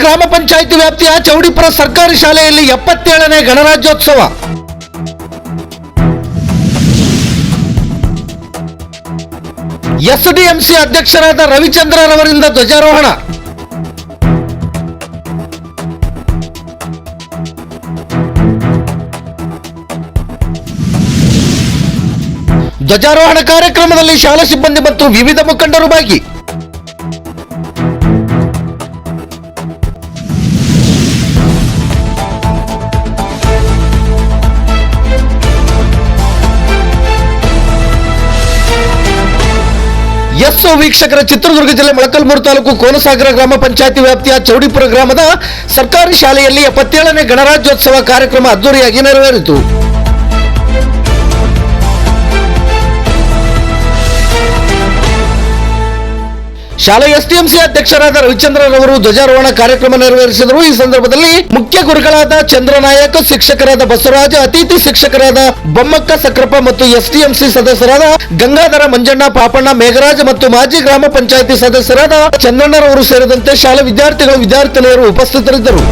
ಗ್ರಾಮ ಪಂಚಾಯಿತಿ ವ್ಯಾಪ್ತಿಯ ಚೌಡಿಪುರ ಸರ್ಕಾರಿ ಶಾಲೆಯಲ್ಲಿ 77ನೇ ಗಣರಾಜ್ಯೋತ್ಸವ. ಎಸ್ಡಿಎಂಸಿ ಅಧ್ಯಕ್ಷರಾದ ರವಿಚಂದ್ರರವರಿಂದ ಧ್ವಜಾರೋಹಣ. ಧ್ವಜಾರೋಹಣ ಕಾರ್ಯಕ್ರಮದಲ್ಲಿ ಶಾಲಾ ಸಿಬ್ಬಂದಿ ಮತ್ತು ವಿವಿಧ ಮುಖಂಡರು ಭಾಗಿ. ವೀಕ್ಷಕರ, ಚಿತ್ರದುರ್ಗ ಜಿಲ್ಲೆ ಮೊಳಕಾಲ್ಮೂರು ತಾಲೂಕು ಕೋನಸಾಗರ ಗ್ರಾಮ ಪಂಚಾಯಿತಿ ವ್ಯಾಪ್ತಿಯ ಚೌಡಿಪುರ ಗ್ರಾಮದ ಸರ್ಕಾರಿ ಶಾಲೆಯಲ್ಲಿ 77ನೇ ಗಣರಾಜ್ಯೋತ್ಸವ ಕಾರ್ಯಕ್ರಮ ಅದ್ದೂರಿಯಾಗಿ ನೆರವೇರಿತು. ಶಾಲೆ ಎಸ್ಡಿಎಂಸಿ ಅಧ್ಯಕ್ಷರಾದ ರವಿಚಂದ್ರರವರು ಧ್ವಜಾರೋಹಣ ಕಾರ್ಯಕ್ರಮ ನೆರವೇರಿಸಿದರು. ಈ ಸಂದರ್ಭದಲ್ಲಿ ಮುಖ್ಯ ಗುರುಗಳಾದ ಚಂದ್ರನಾಯಕ್, ಶಿಕ್ಷಕರಾದ ಬಸವರಾಜ, ಅತಿಥಿ ಶಿಕ್ಷಕರಾದ ಬೊಮ್ಮಕ್ಕ ಸಕ್ರಪ್ಪ ಮತ್ತು ಎಸ್ಡಿಎಂಸಿ ಸದಸ್ಯರಾದ ಗಂಗಾಧರ, ಮಂಜಣ್ಣ, ಪಾಪಣ್ಣ, ಮೇಘರಾಜ್ ಮತ್ತು ಮಾಜಿ ಗ್ರಾಮ ಪಂಚಾಯಿತಿ ಸದಸ್ಯರಾದ ಚಂದ್ರಣ್ಣರವರು ಸೇರಿದಂತೆ ಶಾಲಾ ವಿದ್ಯಾರ್ಥಿಗಳು, ವಿದ್ಯಾರ್ಥಿನಿಯರು ಉಪಸ್ಥಿತರಿದ್ದರು.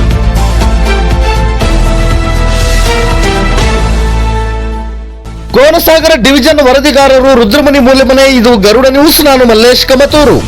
ಕೋನಸಾಗರ ಡಿವಿಷನ್ ವರದಿಗಾರರು ರುದ್ರಮುನಿ ಮೂಲೆಮನೆ. ಇದು ಗರುಡ ನ್ಯೂಸ್. ನಾನು ಮಲ್ಲೇಶ್ ಕಮತೂರು.